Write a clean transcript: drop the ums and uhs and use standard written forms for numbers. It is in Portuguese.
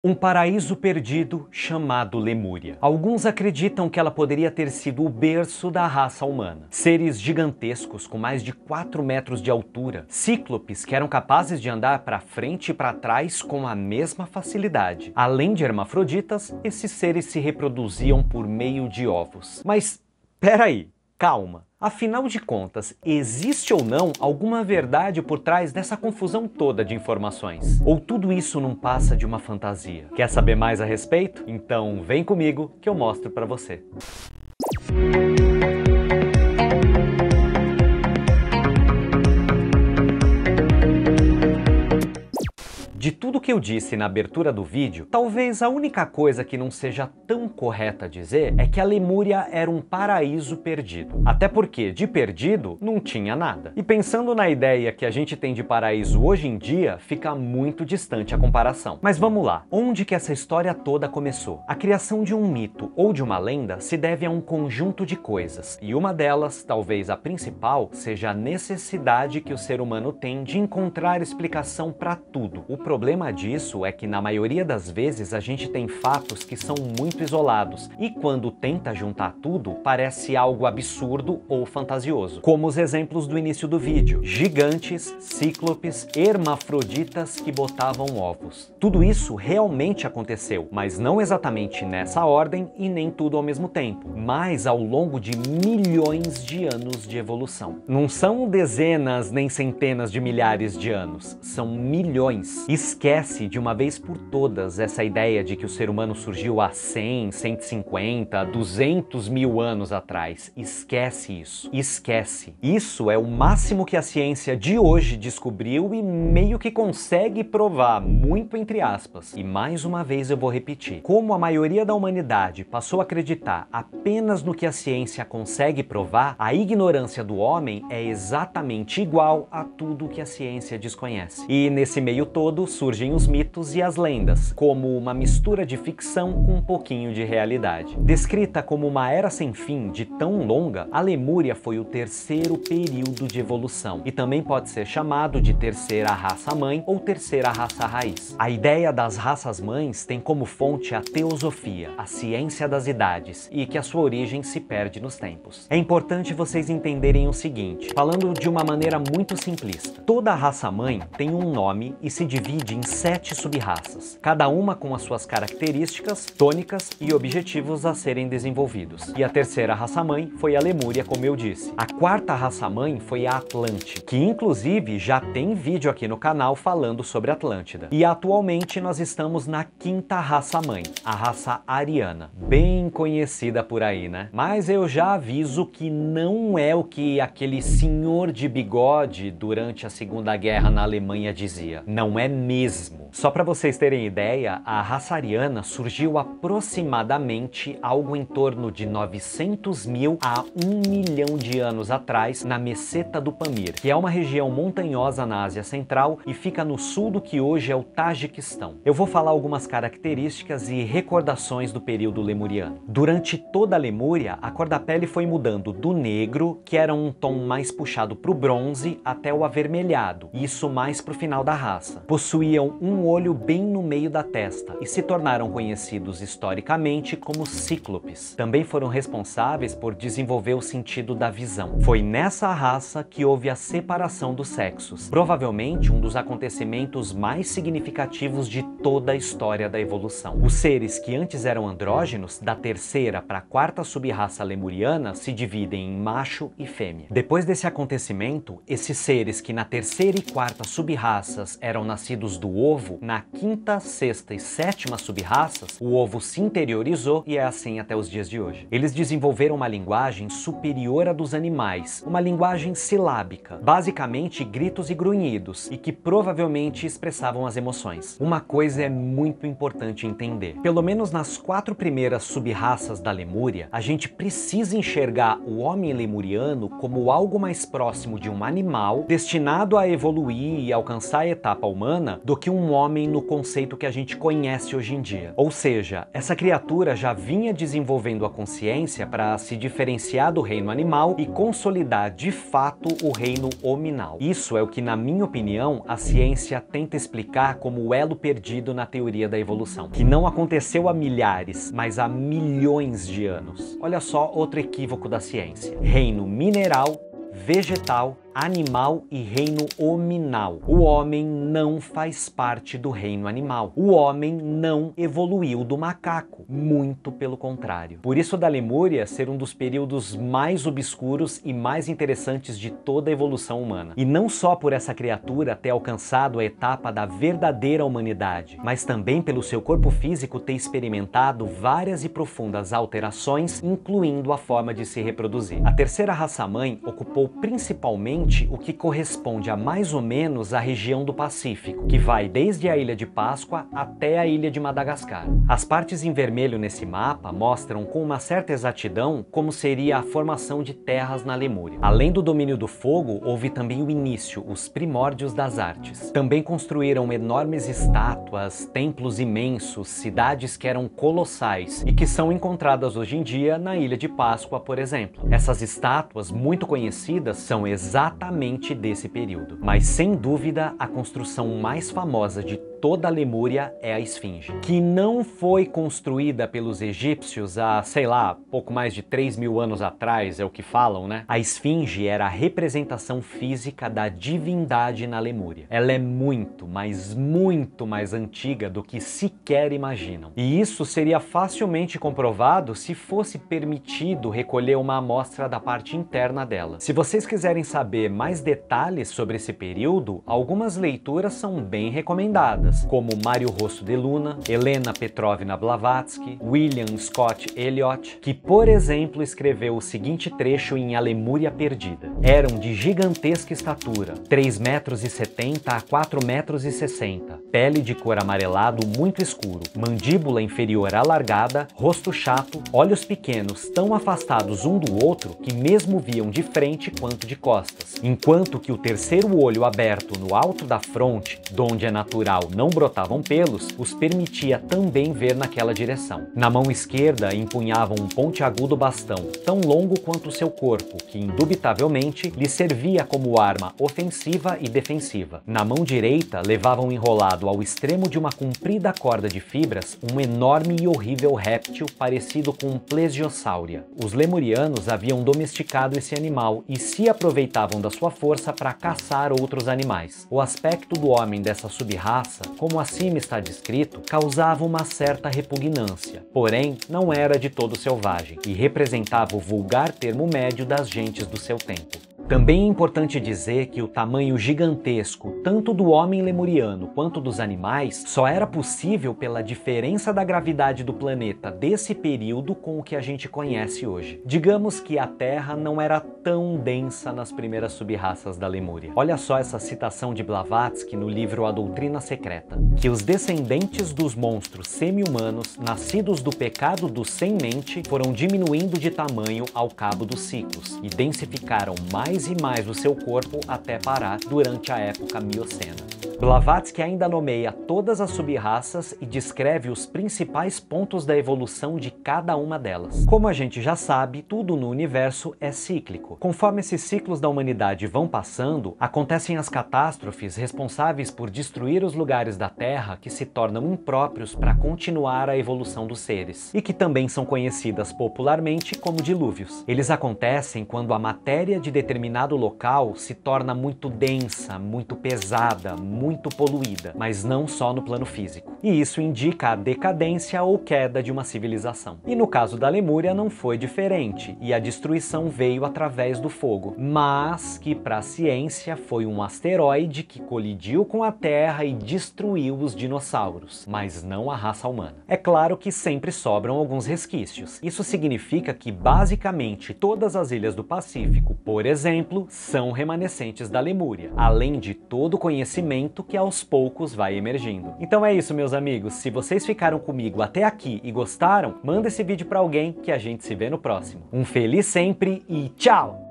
Um paraíso perdido chamado Lemúria. Alguns acreditam que ela poderia ter sido o berço da raça humana. Seres gigantescos com mais de 4 metros de altura, cíclopes que eram capazes de andar para frente e para trás com a mesma facilidade. Além de hermafroditas, esses seres se reproduziam por meio de ovos. Mas, peraí, calma. Afinal de contas, existe ou não alguma verdade por trás dessa confusão toda de informações? Ou tudo isso não passa de uma fantasia? Quer saber mais a respeito? Então vem comigo que eu mostro pra você. De tudo que eu disse na abertura do vídeo, talvez a única coisa que não seja tão correta dizer é que a Lemúria era um paraíso perdido. Até porque de perdido não tinha nada. E pensando na ideia que a gente tem de paraíso hoje em dia, fica muito distante a comparação. Mas vamos lá, onde que essa história toda começou? A criação de um mito ou de uma lenda se deve a um conjunto de coisas, e uma delas, talvez a principal, seja a necessidade que o ser humano tem de encontrar explicação para tudo. O problema disso é que na maioria das vezes a gente tem fatos que são muito isolados e quando tenta juntar tudo parece algo absurdo ou fantasioso. Como os exemplos do início do vídeo: gigantes, cíclopes, hermafroditas que botavam ovos. Tudo isso realmente aconteceu, mas não exatamente nessa ordem e nem tudo ao mesmo tempo, mas ao longo de milhões de anos de evolução. Não são dezenas nem centenas de milhares de anos, são milhões. Esquece de uma vez por todas essa ideia de que o ser humano surgiu há 100, 150, 200 mil anos atrás. Esquece isso. Esquece. Isso é o máximo que a ciência de hoje descobriu e meio que consegue provar, muito entre aspas. E mais uma vez eu vou repetir. Como a maioria da humanidade passou a acreditar apenas no que a ciência consegue provar, a ignorância do homem é exatamente igual a tudo que a ciência desconhece. E nesse meio todo, surgem os mitos e as lendas, como uma mistura de ficção com um pouquinho de realidade. Descrita como uma era sem fim de tão longa, a Lemúria foi o terceiro período de evolução e também pode ser chamado de terceira raça-mãe ou terceira raça-raiz. A ideia das raças-mães tem como fonte a teosofia, a ciência das idades, e que a sua origem se perde nos tempos. É importante vocês entenderem o seguinte, falando de uma maneira muito simplista: toda raça-mãe tem um nome e se divide em 7 sub-raças, cada uma com as suas características, tônicas e objetivos a serem desenvolvidos. E a terceira raça-mãe foi a Lemúria, como eu disse. A quarta raça-mãe foi a Atlante, que inclusive já tem vídeo aqui no canal falando sobre Atlântida. E atualmente nós estamos na quinta raça-mãe, a raça Ariana, bem conhecida por aí, né? Mas eu já aviso que não é o que aquele senhor de bigode durante a Segunda Guerra na Alemanha dizia. Não é mesmo. Só para vocês terem ideia, a raça ariana surgiu aproximadamente algo em torno de 900 mil a 1 milhão de anos atrás na Meseta do Pamir, que é uma região montanhosa na Ásia Central e fica no sul do que hoje é o Tajiquistão. Eu vou falar algumas características e recordações do período lemuriano. Durante toda a Lemúria, a cor da pele foi mudando do negro, que era um tom mais puxado para o bronze, até o avermelhado, isso mais para o final da raça. Possuíam um olho bem no meio da testa e se tornaram conhecidos historicamente como cíclopes. Também foram responsáveis por desenvolver o sentido da visão. Foi nessa raça que houve a separação dos sexos, provavelmente um dos acontecimentos mais significativos de toda a história da evolução. Os seres que antes eram andrógenos, da terceira para a quarta sub-raça lemuriana, se dividem em macho e fêmea. Depois desse acontecimento, esses seres que na terceira e quarta sub-raças eram nascidos do ovo, na quinta, sexta e sétima sub-raças, o ovo se interiorizou e é assim até os dias de hoje. Eles desenvolveram uma linguagem superior à dos animais, uma linguagem silábica, basicamente gritos e grunhidos, e que provavelmente expressavam as emoções. Uma coisa é muito importante entender. Pelo menos nas 4 primeiras sub-raças da Lemúria, a gente precisa enxergar o homem lemuriano como algo mais próximo de um animal destinado a evoluir e alcançar a etapa humana humana do que um homem no conceito que a gente conhece hoje em dia. Ou seja, essa criatura já vinha desenvolvendo a consciência para se diferenciar do reino animal e consolidar de fato o reino hominal. Isso é o que, na minha opinião, a ciência tenta explicar como o elo perdido na teoria da evolução, que não aconteceu há milhares, mas há milhões de anos. Olha só outro equívoco da ciência: reino mineral, vegetal, animal e reino hominal. O homem não faz parte do reino animal. O homem não evoluiu do macaco, muito pelo contrário. Por isso da Lemúria ser um dos períodos mais obscuros e mais interessantes de toda a evolução humana. E não só por essa criatura ter alcançado a etapa da verdadeira humanidade, mas também pelo seu corpo físico ter experimentado várias e profundas alterações, incluindo a forma de se reproduzir. A terceira raça-mãe ocupou principalmente o que corresponde a mais ou menos a região do Pacífico, que vai desde a Ilha de Páscoa até a Ilha de Madagascar. As partes em vermelho nesse mapa mostram com uma certa exatidão como seria a formação de terras na Lemúria. Além do domínio do fogo, houve também o início, os primórdios das artes. Também construíram enormes estátuas, templos imensos, cidades que eram colossais e que são encontradas hoje em dia na Ilha de Páscoa, por exemplo. Essas estátuas, muito conhecidas, são exatamente desse período. Mas sem dúvida, a construção mais famosa de toda a Lemúria é a Esfinge, que não foi construída pelos egípcios há, sei lá, pouco mais de 3.000 anos atrás, é o que falam, né? A Esfinge era a representação física da divindade na Lemúria. Ela é muito, mas muito mais antiga do que sequer imaginam. E isso seria facilmente comprovado se fosse permitido recolher uma amostra da parte interna dela. Se vocês quiserem saber mais detalhes sobre esse período, algumas leituras são bem recomendadas, como Mário Rosso de Luna, Helena Petrovna Blavatsky, William Scott Elliot, que, por exemplo, escreveu o seguinte trecho em A Lemúria Perdida. Eram de gigantesca estatura, 3,70 metros a 4,60 metros, pele de cor amarelado muito escuro, mandíbula inferior alargada, rosto chato, olhos pequenos tão afastados um do outro que mesmo viam de frente quanto de costas, enquanto que o terceiro olho aberto no alto da fronte, donde é natural não brotavam pelos, os permitia também ver naquela direção. Na mão esquerda empunhavam um pontiagudo bastão, tão longo quanto o seu corpo, que indubitavelmente lhe servia como arma ofensiva e defensiva. Na mão direita levavam enrolado ao extremo de uma comprida corda de fibras um enorme e horrível réptil parecido com um plesiossáurea. Os lemurianos haviam domesticado esse animal e se aproveitavam da sua força para caçar outros animais. O aspecto do homem dessa subraça, como acima está descrito, causava uma certa repugnância, porém não era de todo selvagem e representava o vulgar termo médio das gentes do seu tempo. Também é importante dizer que o tamanho gigantesco, tanto do homem lemuriano quanto dos animais, só era possível pela diferença da gravidade do planeta desse período com o que a gente conhece hoje. Digamos que a Terra não era tão densa nas primeiras subraças da Lemúria. Olha só essa citação de Blavatsky no livro A Doutrina Secreta: que os descendentes dos monstros semi-humanos, nascidos do pecado do sem-mente, foram diminuindo de tamanho ao cabo dos ciclos e densificaram mais e mais o seu corpo até parar durante a época Miocena. Blavatsky ainda nomeia todas as subraças e descreve os principais pontos da evolução de cada uma delas. Como a gente já sabe, tudo no universo é cíclico. Conforme esses ciclos da humanidade vão passando, acontecem as catástrofes responsáveis por destruir os lugares da Terra que se tornam impróprios para continuar a evolução dos seres, e que também são conhecidas popularmente como dilúvios. Eles acontecem quando a matéria de determinado local se torna muito densa, muito pesada, muito poluída, mas não só no plano físico. E isso indica a decadência ou queda de uma civilização. E no caso da Lemúria não foi diferente, e a destruição veio através do fogo, mas que para a ciência foi um asteroide que colidiu com a Terra e destruiu os dinossauros, mas não a raça humana. É claro que sempre sobram alguns resquícios. Isso significa que basicamente todas as ilhas do Pacífico, por exemplo, são remanescentes da Lemúria, além de todo o conhecimento que aos poucos vai emergindo. Então é isso, meus amigos. Se vocês ficaram comigo até aqui e gostaram, manda esse vídeo para alguém que a gente se vê no próximo. Um feliz sempre e tchau!